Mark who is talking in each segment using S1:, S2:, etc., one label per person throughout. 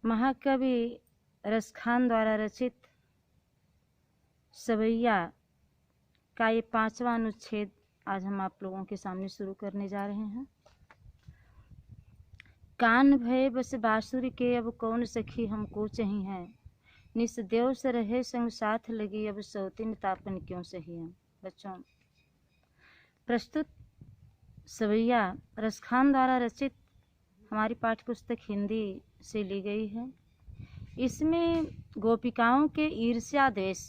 S1: महाकवि रसखान द्वारा रचित सवैया का ये 5वां अनुच्छेद आज हम आप लोगों के सामने शुरू करने जा रहे हैं। कान भय बस बांसुरी के, अब कौन सखी हमको चही है। निस देव से रहे संग साथ लगी, अब सौतीन तापन क्यों सही है। बच्चों, प्रस्तुत सवैया रसखान द्वारा रचित हमारी पाठ्य पुस्तक हिंदी से ली गई है। इसमें गोपिकाओं के ईर्ष्या द्वेष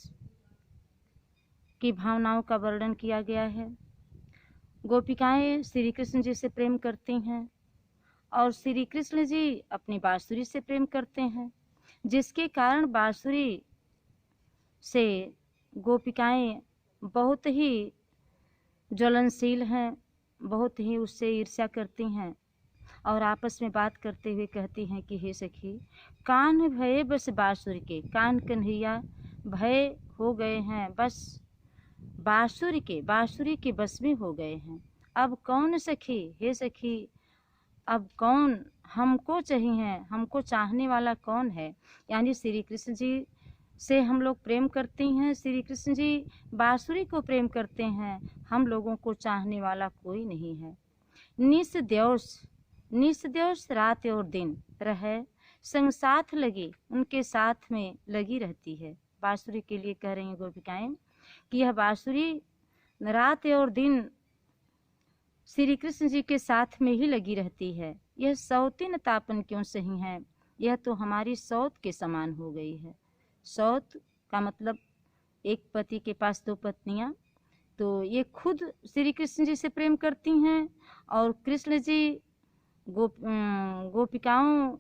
S1: की भावनाओं का वर्णन किया गया है। गोपिकाएं श्री कृष्ण जी से प्रेम करती हैं और श्री कृष्ण जी अपनी बांसुरी से प्रेम करते हैं, जिसके कारण बांसुरी से गोपिकाएं बहुत ही ज्वलनशील हैं, बहुत ही उससे ईर्ष्या करती हैं और आपस में बात करते हुए कहती हैं कि हे सखी, कान भये बस बांसुरी के, कान कन्हैया भय हो गए हैं, बस बांसुरी के बस में हो गए हैं। अब कौन सखी, हे सखी, अब कौन हमको चाहिए, हमको चाहने वाला कौन है। यानी श्री कृष्ण जी से हम लोग प्रेम करते हैं, श्री कृष्ण जी बांसुरी को प्रेम करते हैं, हम लोगों को चाहने वाला कोई नहीं है। निस देवस रात और दिन रहे संग साथ लगी, उनके साथ में लगी रहती है। बांसुरी के लिए कह रही हैं गोपिकाएं कि यह बांसुरी रात और दिन श्री कृष्ण जी के साथ में ही लगी रहती है। यह सौतीन तापन क्यों सही है, यह तो हमारी सौत के समान हो गई है। सौत का मतलब एक पति के पास 2 पत्नियां, तो ये खुद श्री कृष्ण जी से प्रेम करती हैं और कृष्ण जी गोपिकाओं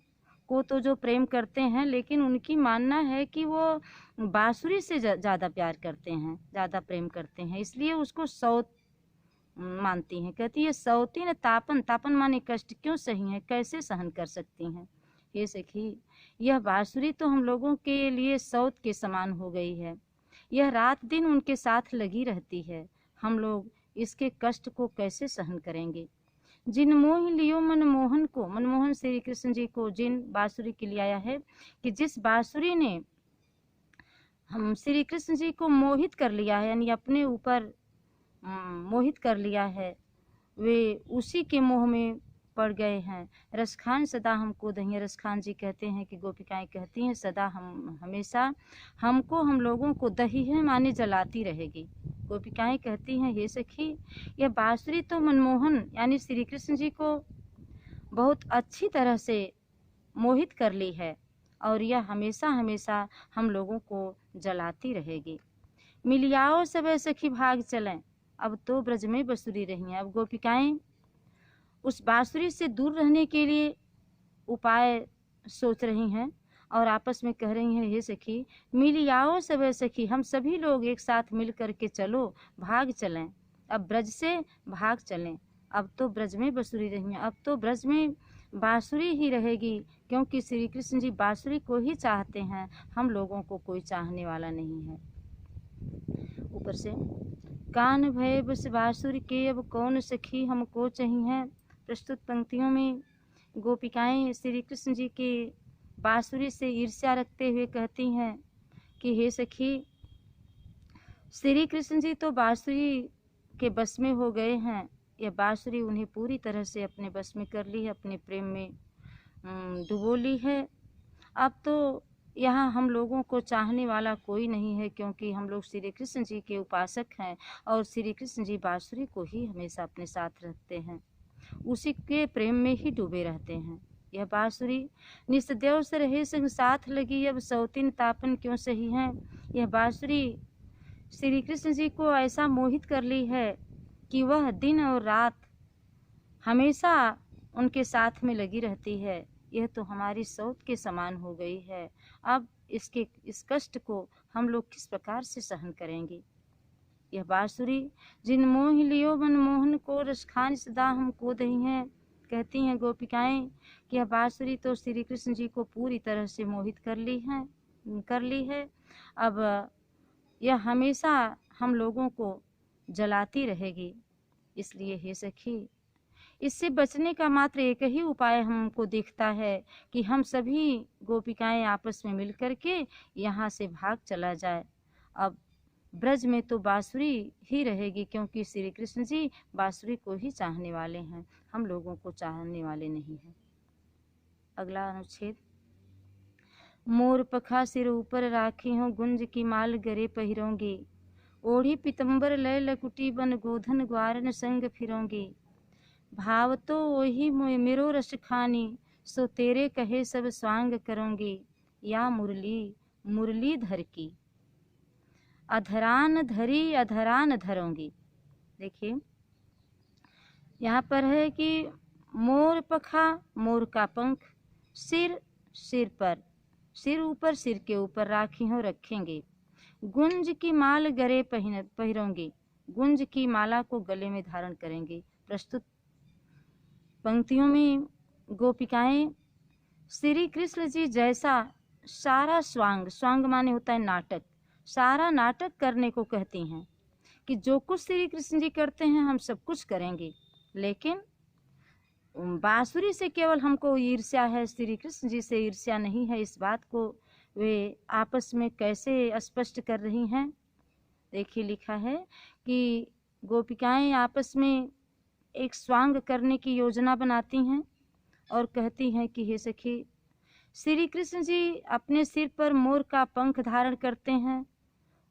S1: को तो जो प्रेम करते हैं, लेकिन उनकी मानना है कि वो बांसुरी से ज़्यादा प्यार करते हैं, ज़्यादा प्रेम करते हैं, इसलिए उसको सौत मानती हैं। कहती है सौतीन तापन, तापन माने कष्ट, क्यों सही है, कैसे सहन कर सकती हैं। हे सखी, यह बांसुरी तो हम लोगों के लिए सौत के समान हो गई है। यह रात दिन उनके साथ लगी रहती है, हम लोग इसके कष्ट को कैसे सहन करेंगे। जिन मोह लियो मनमोहन को, मनमोहन श्री कृष्ण जी को जिन बांसुरी के लिए आया है कि जिस बांसुरी ने हम श्री कृष्ण जी को मोहित कर लिया है, यानी अपने ऊपर मोहित कर लिया है, वे उसी के मोह में पड़ गए हैं। रसखान सदा हमको दहिए, रसखान जी कहते हैं कि गोपिकाएं कहती हैं सदा हम हमेशा हमको, हम लोगों को दही है माने जलाती रहेगी। गोपिकाएं कहती हैं हे सखी, यह बांसुरी तो मनमोहन यानी श्री कृष्ण जी को बहुत अच्छी तरह से मोहित कर ली है और यह हमेशा हमेशा हम लोगों को जलाती रहेगी। मिलियाओ सब सखी भाग चलें, अब तो ब्रज में बंसुरी रही हैं। अब गोपिकाएं उस बांसुरी से दूर रहने के लिए उपाय सोच रही हैं और आपस में कह रही हैं हे सखी, मिलियाओ सब सखी, हम सभी लोग एक साथ मिल कर के चलो, भाग चलें, अब ब्रज से भाग चलें। अब तो ब्रज में बंसुरी रही हैं, अब तो ब्रज में बांसुरी ही रहेगी, क्योंकि श्री कृष्ण जी बांसुरी को ही चाहते हैं, हम लोगों को कोई चाहने वाला नहीं है। ऊपर से कान भय बस बांसुरी के, अब कौन सखी हमको चाहिए। प्रस्तुत पंक्तियों में गोपिकाएं श्री कृष्ण जी के बांसुरी से ईर्ष्या रखते हुए कहती हैं कि हे सखी, श्री कृष्ण जी तो बांसुरी के बस में हो गए हैं, यह बांसुरी उन्हें पूरी तरह से अपने बस में कर ली है, अपने प्रेम में डुबो ली है। अब तो यहाँ हम लोगों को चाहने वाला कोई नहीं है, क्योंकि हम लोग श्री कृष्ण जी के उपासक हैं और श्री कृष्ण जी बांसुरी को ही हमेशा अपने साथ रखते हैं, उसी के प्रेम में ही डूबे रहते हैं। यह बांसुरी निस्देव से रहे संग साथ लगी, अब सौतीन तापन क्यों सही है। यह बांसुरी श्री कृष्ण जी को ऐसा मोहित कर ली है कि वह दिन और रात हमेशा उनके साथ में लगी रहती है। यह तो हमारी सौत के समान हो गई है। अब इस कष्ट को हम लोग किस प्रकार से सहन करेंगे। यह बांसुरी जिन मोह लियो मनमोहन को, रसखान सदा हमको दही हैं। कहती हैं गोपिकाएं कि यह बांसुरी तो श्री कृष्ण जी को पूरी तरह से मोहित कर ली है। अब यह हमेशा हम लोगों को जलाती रहेगी। इसलिए हे सखी, इससे बचने का मात्र एक ही उपाय हमको दिखता है कि हम सभी गोपिकाएं आपस में मिल करके यहाँ से भाग चला जाए। अब ब्रज में तो बांसुरी ही रहेगी, क्योंकि श्री कृष्ण जी बांसुरी को ही चाहने वाले हैं, हम लोगों को चाहने वाले नहीं हैं। अगला अनुच्छेद। मोर पखा सिर ऊपर राखी हूँ, गुंज की माल गरे पहिरोंगी, ओढ़ी पितंबर लय लकुटी बन गोधन ग्वारन संग फिरोंगी। भाव तो वही मेरो रस खानी, सो तेरे कहे सब स्वांग करोंगी, या मुरली मुरली धर की, अधरान धरी अधरान धरोंगी। देखिए यहाँ पर है कि मोर पखा, मोर का पंख, सिर सिर पर, सिर ऊपर, सिर के ऊपर राखी हो रखेंगे, गुंज की माल गले पहिरोंगे, गुंज की माला को गले में धारण करेंगे। प्रस्तुत पंक्तियों में गोपिकाएं श्री कृष्ण जी जैसा सारा स्वांग, स्वांग माने होता है नाटक, सारा नाटक करने को कहती हैं कि जो कुछ श्री कृष्ण जी करते हैं हम सब कुछ करेंगे, लेकिन बांसुरी से केवल हमको ईर्ष्या है, श्री कृष्ण जी से ईर्ष्या नहीं है। इस बात को वे आपस में कैसे स्पष्ट कर रही हैं? देखिए लिखा है कि गोपिकाएं आपस में एक स्वांग करने की योजना बनाती हैं और कहती हैं कि हे सखी, श्री कृष्ण जी अपने सिर पर मोर का पंख धारण करते हैं,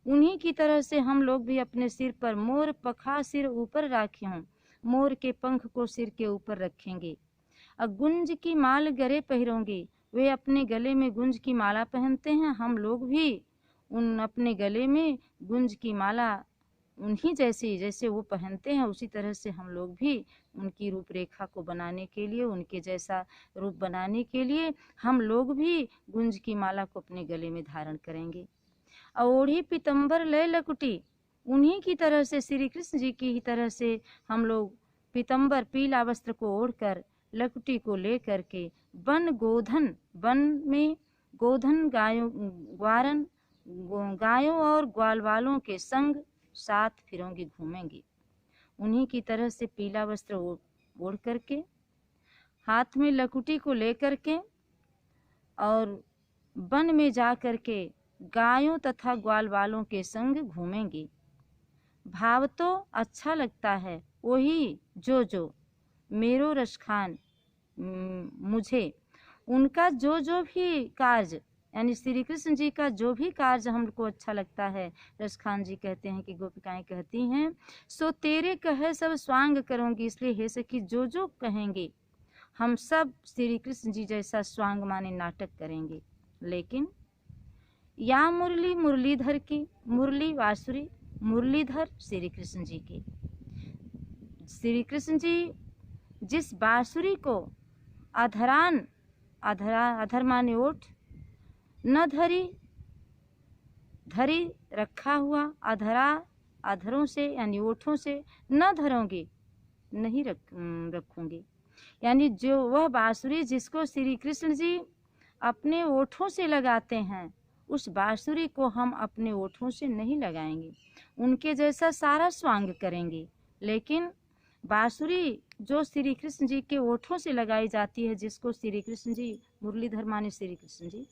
S1: उन्हीं की तरह से हम लोग भी अपने सिर पर मोर पखा सिर ऊपर राखे हों, मोर के पंख को सिर के ऊपर रखेंगे। और गुंज की माल गले पहिरोंगे, वे अपने गले में गुंज की माला पहनते हैं, हम लोग भी उन अपने गले में गुंज की माला उन्हीं जैसे वो पहनते हैं उसी तरह से हम लोग भी उनकी रूपरेखा को बनाने के लिए, उनके जैसा रूप बनाने के लिए हम लोग भी गुंज की माला को अपने गले में धारण करेंगे। ओढ़ी पीतम्बर लय लकुटी, उन्हीं की तरह से, श्री कृष्ण जी की ही तरह से हम लोग पीतम्बर पीला वस्त्र को ओढ़कर, लकुटी को ले करके, वन गोधन, वन में गोधन गायों, ग्वारन गायों और ग्वाल वालों के संग साथ फिरोंगी, घूमेंगी। उन्हीं की तरह से पीला वस्त्र ओढ़ करके, हाथ में लकुटी को ले करके और वन में जा करके गायों तथा ग्वाल वालों के संग घूमेंगी। भाव तो अच्छा लगता है वही जो मेरो रसखान, मुझे उनका जो भी कार्य, यानी श्री कृष्ण जी का जो भी कार्य हमको अच्छा लगता है, रसखान जी कहते हैं कि गोपिकाएं कहती हैं, सो तेरे कहे सब स्वांग करूंगी, इसलिए हे सखी जो कहेंगे हम सब श्री कृष्ण जी जैसा स्वांग माने नाटक करेंगे। लेकिन या मुरली मुरलीधर की, मुरली बांसुरी, मुरलीधर श्री कृष्ण जी की, श्री कृष्ण जी जिस बांसुरी को अधरान, अधर माने ओठ, न धरी धरी रखा हुआ, अधरा अधरों से यानी ओठों से, न धरोंगे नहीं रखूंगी, यानी जो वह बांसुरी जिसको श्री कृष्ण जी अपने ओठों से लगाते हैं, उस बांसुरी को हम अपने ओठों से नहीं लगाएंगे, उनके जैसा सारा स्वांग करेंगे। लेकिन बांसुरी जो श्री कृष्ण जी के ओठों से लगाई जाती है, जिसको श्री कृष्ण जी, मुरलीधर माने श्री कृष्ण जी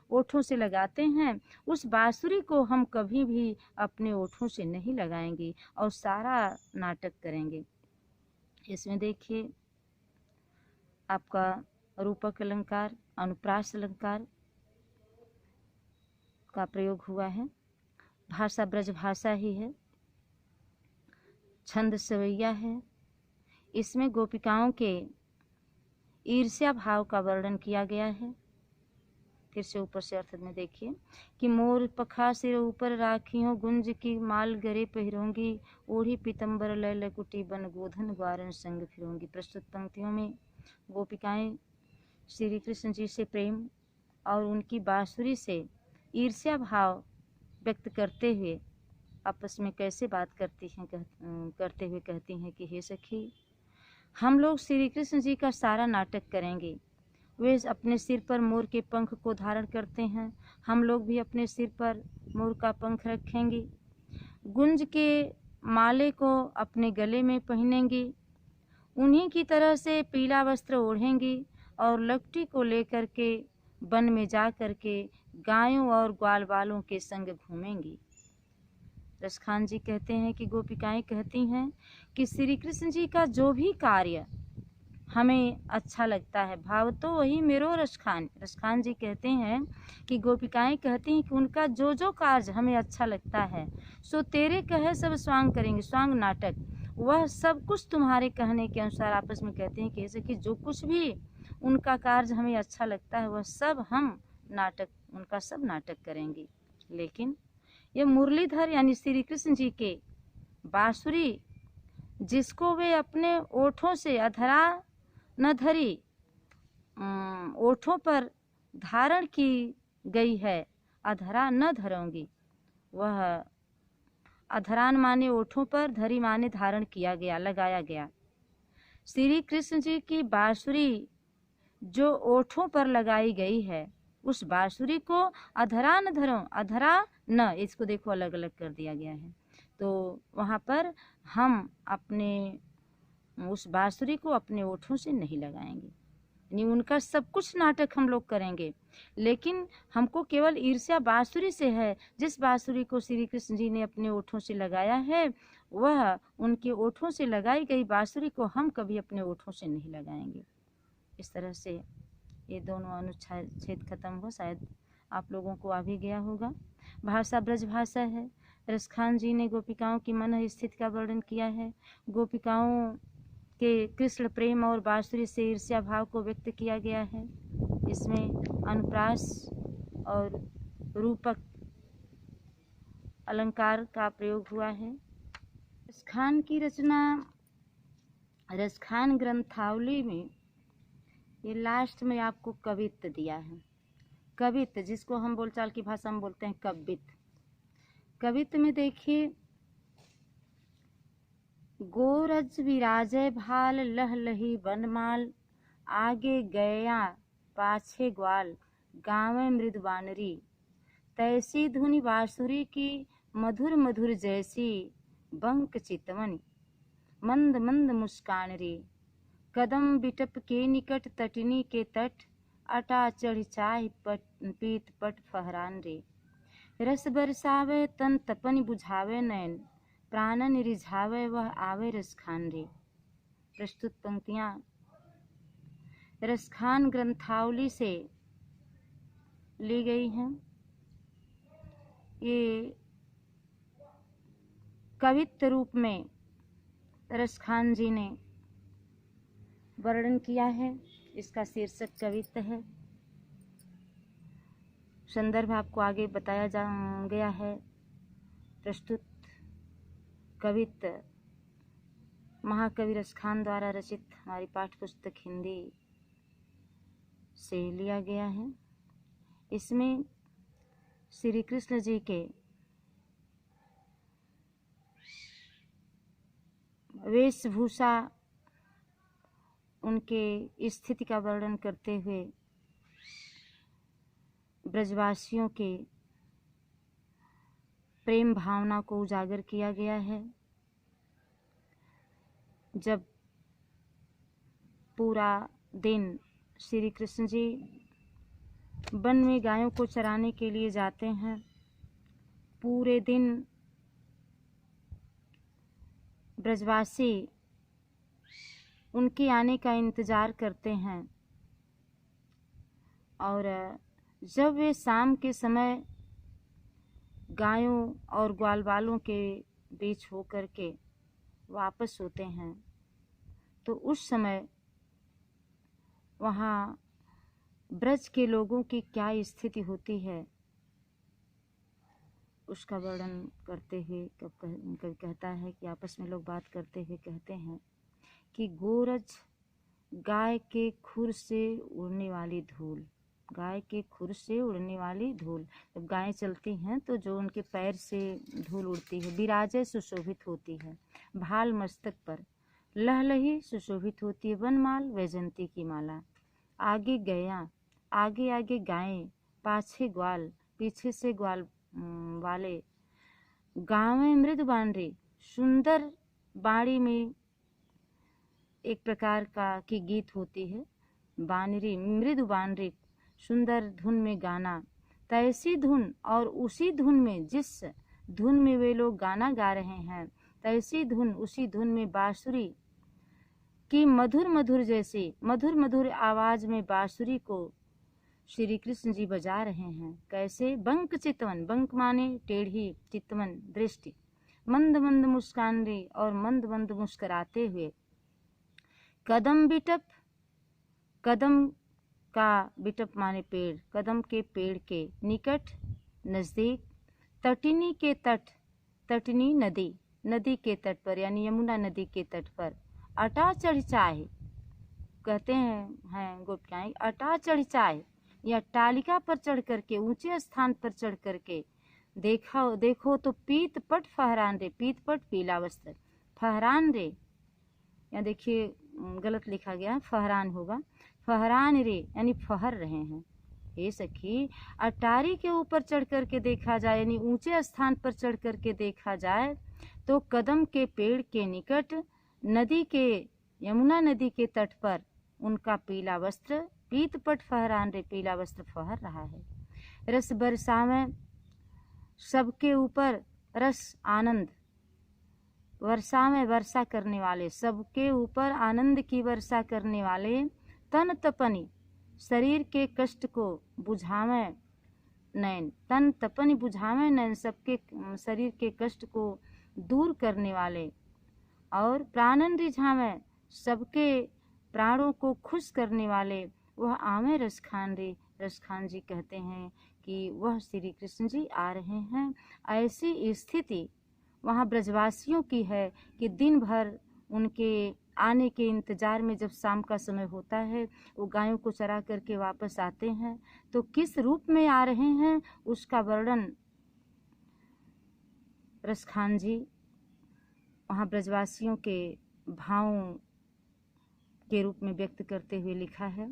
S1: ओठों से लगाते हैं, उस बांसुरी को हम कभी भी अपने ओठों से नहीं लगाएंगे और सारा नाटक करेंगे। इसमें देखिए आपका रूपक अलंकार, अनुप्रास अलंकार का प्रयोग हुआ है। भाषा ब्रज भाषा ही है, छंद सवैया है। इसमें गोपिकाओं के ईर्ष्या भाव का वर्णन किया गया है। फिर से ऊपर से अर्थ में देखिए कि मोर पखा सिर ऊपर राखी हो, गुंज की माल गरे पहिरोंगी, ओढ़ी पीतम्बर लय लकुटी बन गोधन ग्वारन संग फिरोंगी। प्रस्तुत पंक्तियों में गोपिकाएं श्री कृष्ण जी से प्रेम और उनकी बांसुरी से ईर्ष्या भाव व्यक्त करते हुए आपस में कैसे बात करती हैं, करते हुए कहती हैं कि हे सखी, हम लोग श्री कृष्ण जी का सारा नाटक करेंगे। वे अपने सिर पर मोर के पंख को धारण करते हैं, हम लोग भी अपने सिर पर मोर का पंख रखेंगे, गुंज के माले को अपने गले में पहनेंगे, उन्हीं की तरह से पीला वस्त्र ओढ़ेंगी और लकड़ी को लेकर के वन में जा कर के गायों और ग्वाल वालों के संग घूमेंगी। रसखान जी कहते हैं कि गोपिकाएं कहती हैं कि श्री कृष्ण जी का जो भी कार्य हमें अच्छा लगता है, भाव तो वही मेरो रसखान। रसखान जी कहते हैं कि गोपिकाएं कहती हैं कि उनका जो जो कार्य हमें अच्छा लगता है सो तेरे कहे सब स्वांग करेंगे। स्वांग नाटक, वह सब कुछ तुम्हारे कहने के अनुसार आपस में कहते हैं कैसे कि जो कुछ भी उनका कार्य हमें अच्छा लगता है वह सब हम नाटक, उनका सब नाटक करेंगे। लेकिन ये मुरलीधर यानी श्री कृष्ण जी के बांसुरी जिसको वे अपने ओठों से अधरा न धरी, ओठों पर धारण की गई है, अधरा न धरूंगी। वह अधरान माने ओठों पर, धरी माने धारण किया गया, लगाया गया। श्री कृष्ण जी की बांसुरी जो ओठों पर लगाई गई है उस बांसुरी को अधरा न धरो, अधरा न, इसको देखो अलग अलग कर दिया गया है। तो वहाँ पर हम अपने उस बांसुरी को अपने ओठों से नहीं लगाएंगे, यानी उनका सब कुछ नाटक हम लोग करेंगे। लेकिन हमको केवल ईर्ष्या बांसुरी से है। जिस बांसुरी को श्री कृष्ण जी ने अपने ओठों से लगाया है वह उनके ओठों से लगाई गई बांसुरी को हम कभी अपने ओठों से नहीं लगाएंगे। इस तरह से ये दोनों अनुच्छेद खत्म हो, शायद आप लोगों को आ भी गया होगा। भाषा ब्रज भाषा है। रसखान जी ने गोपिकाओं की मन स्थिति का वर्णन किया है। गोपिकाओं के कृष्ण प्रेम और बांसुरी से ईर्ष्या भाव को व्यक्त किया गया है। इसमें अनुप्रास और रूपक अलंकार का प्रयोग हुआ है। रसखान की रचना रसखान ग्रंथावली में ये लास्ट में आपको कवित्त दिया है। कवित्त जिसको हम बोलचाल की भाषा में बोलते हैं कवित्त। कवित्त में देखिए, गोरज विराजय भाल लह लही बनमाल, आगे गया पाछे ग्वाल गाँव मृद बानरी, तैसी धुनि बांसुरी की मधुर मधुर जैसी, बंक चितवन मंद मंद मुस्कान रे, कदम बिटप के निकट तटनी के तट, अटा चढ़ चाह पीत पट फहरान रे, रस बरसावे तन तपन बुझावे नैन, प्राणन रिझावे वह आवे रसखान रे। प्रस्तुत पंक्तियां रसखान ग्रंथावली से ली गई हैं। ये कवित्त रूप में रसखान जी ने वर्णन किया है। इसका शीर्षक कवित्त है। संदर्भ आपको आगे बताया जा गया है। प्रस्तुत कवित्त महाकवि रसखान द्वारा रचित हमारी पाठ्य पुस्तक हिंदी से लिया गया है। इसमें श्री कृष्ण जी के वेशभूषा, उनके स्थिति का वर्णन करते हुए ब्रजवासियों के प्रेम भावना को उजागर किया गया है। जब पूरा दिन श्री कृष्ण जी वन में गायों को चराने के लिए जाते हैं, पूरे दिन ब्रजवासी उनके आने का इंतज़ार करते हैं और जब वे शाम के समय गायों और ग्वाल वालों के बीच होकर के वापस होते हैं तो उस समय वहाँ ब्रज के लोगों की क्या स्थिति होती है उसका वर्णन करते हुए कवि कहता है कि आपस में लोग बात करते हुए कहते हैं कि गोरज गाय के खुर से उड़ने वाली धूल, गाय के खुर से उड़ने वाली धूल। जब गायें चलती हैं तो जो उनके पैर से धूल उड़ती है, विराजय सुशोभित होती है भाल मस्तक पर, लहलही सुशोभित होती है वनमाल वैजंती की माला, आगे गया, आगे आगे गायें, पाछे ग्वाल, पीछे से ग्वाल वाले, गाँव में मृद बानरी, सुंदर बाड़ी में एक प्रकार का की गीत होती है। बानरी मृदु बानरी सुंदर धुन में गाना, तैसी धुन और उसी धुन में, जिस धुन में वे लोग गाना गा रहे हैं, तैसी धुन उसी धुन में बांसुरी की मधुर मधुर जैसी मधुर मधुर आवाज में बांसुरी को श्री कृष्ण जी बजा रहे हैं। कैसे? बंक चितवन, बंक माने टेढ़ी, चितवन दृष्टि, मंद मंद मुस्कान रे और मंद मंद मुस्कुराते हुए, कदम बिटप, कदम का बिटप माने पेड़, कदम के पेड़ के निकट नजदीक, तटिनी के तट, तटिनी नदी, नदी के तट पर यानी यमुना नदी के तट पर, अटा चढ़ चाहे, कहते हैं गोपियाएं, अटा चढ़ चाहे या अट्टालिका पर चढ़ करके, ऊंचे स्थान पर चढ़ करके देखो तो पीत पट फहरान रे, पीत पट पीला वस्त्र, फहरान रे, या देखिए गलत लिखा गया, फहरान होगा, फहरान रे यानी फहर रहे हैं। हे सखी, अटारी के ऊपर चढ़ करके देखा जाए यानी ऊंचे स्थान पर चढ़ करके देखा जाए तो कदम के पेड़ के निकट नदी के, यमुना नदी के तट पर उनका पीला वस्त्र, पीतपट फहरान रे, पीला वस्त्र फहर रहा है। रस बरसावे सबके ऊपर, रस आनंद, वर्षा में वर्षा करने वाले, सबके ऊपर आनंद की वर्षा करने वाले, तन तपनी शरीर के कष्ट को बुझावे नैन, तन तपनी बुझावे नैन, सबके शरीर के कष्ट को दूर करने वाले, और प्राणन रिझावे सबके प्राणों को खुश करने वाले, वह आवे रसखान रे। रसखान जी कहते हैं कि वह श्री कृष्ण जी आ रहे हैं। ऐसी स्थिति वहाँ ब्रजवासियों की है कि दिन भर उनके आने के इंतजार में जब शाम का समय होता है, वो गायों को चरा करके वापस आते हैं, तो किस रूप में आ रहे हैं उसका वर्णन रसखान जी वहाँ ब्रजवासियों के भावों के रूप में व्यक्त करते हुए लिखा है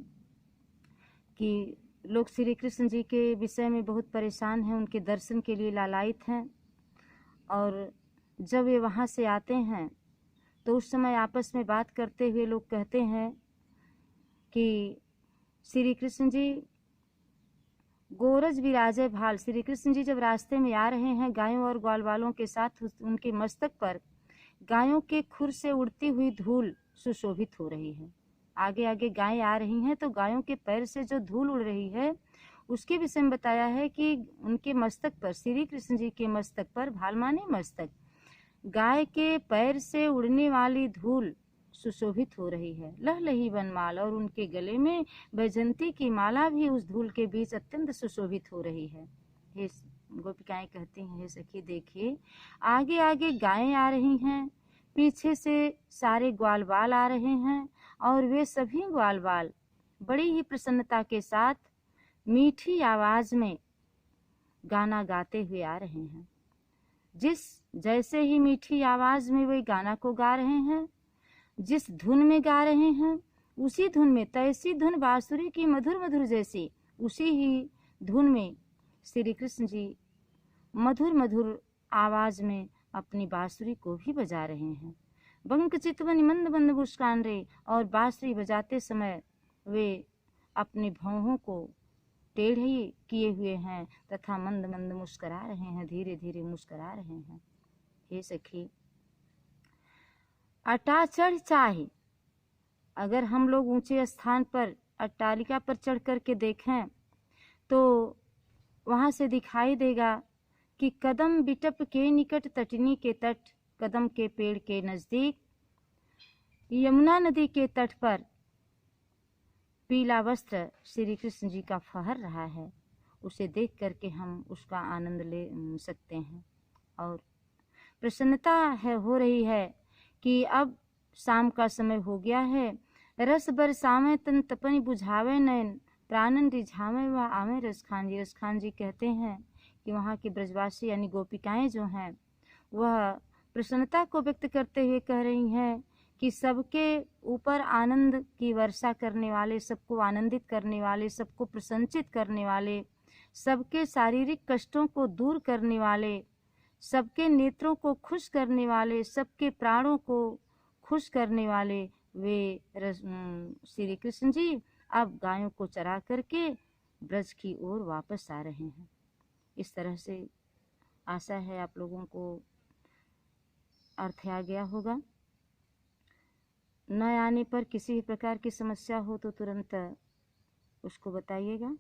S1: कि लोग श्री कृष्ण जी के विषय में बहुत परेशान हैं, उनके दर्शन के लिए लालायित हैं, और जब वे वहाँ से आते हैं तो उस समय आपस में बात करते हुए लोग कहते हैं कि श्री कृष्ण जी गोरज विराजे भाल, श्री कृष्ण जी जब रास्ते में आ रहे हैं गायों और ग्वाल वालों के साथ, उनके मस्तक पर गायों के खुर से उड़ती हुई धूल सुशोभित हो रही है। आगे आगे गायें आ रही हैं तो गायों के पैर से जो धूल उड़ रही है उसके विषय में बताया है कि उनके मस्तक पर, श्री कृष्ण जी के मस्तक पर, भाल माने मस्तक, गाय के पैर से उड़ने वाली धूल सुशोभित हो रही है, लहलही वनमाल, और उनके गले में बैजंती की माला भी उस धूल के बीच अत्यंत सुशोभित हो रही है। हे गोपिकाएं कहती हैं, हे सखी देखिए, आगे आगे गायें आ रही हैं, पीछे से सारे ग्वालवाल आ रहे हैं, और वे सभी ग्वालवाल बड़ी ही प्रसन्नता के साथ मीठी आवाज में गाना गाते हुए आ रहे हैं। जैसे ही मीठी आवाज में वे गाना को गा रहे हैं, जिस धुन में गा रहे हैं, उसी धुन में, तैसी धुन बांसुरी की मधुर मधुर जैसी, उसी ही धुन में श्री कृष्ण जी मधुर मधुर आवाज में अपनी बांसुरी को भी बजा रहे हैं। बंक चितवन मंद मंद मुस्कान रे, और बांसुरी बजाते समय वे अपने भौहों को टेढ़ी किए हुए हैं तथा मंद मंद मुस्करा रहे हैं, धीरे धीरे मुस्करा रहे हैं। हे सखी, अटा चढ़ चाहे, अगर हम लोग ऊंचे स्थान पर अट्टालिका पर चढ़ करके देखें तो वहां से दिखाई देगा कि कदम बिटप के निकट, तटनी के तट, कदम के पेड़ के नजदीक, यमुना नदी के तट पर पीला वस्त्र श्री कृष्ण जी का फहर रहा है। उसे देख करके हम उसका आनंद ले सकते हैं, और प्रसन्नता हो रही है कि अब शाम का समय हो गया है। रस बरसावे तन तपनी बुझावे नैन, प्राणन रिझावे व आवे रसखान जी। रसखान जी कहते हैं कि वहाँ के ब्रजवासी यानी गोपिकाएं जो हैं वह प्रसन्नता को व्यक्त करते हुए कह रही हैं कि सबके ऊपर आनंद की वर्षा करने वाले, सबको आनंदित करने वाले, सबको प्रसन्नचित करने वाले, सबके शारीरिक कष्टों को दूर करने वाले, सबके नेत्रों को खुश करने वाले, सबके प्राणों को खुश करने वाले श्री कृष्ण जी अब गायों को चरा करके ब्रज की ओर वापस आ रहे हैं। इस तरह से आशा है आप लोगों को अर्थ आ गया होगा। न आने पर किसी भी प्रकार की समस्या हो तो तुरंत उसको बताइएगा।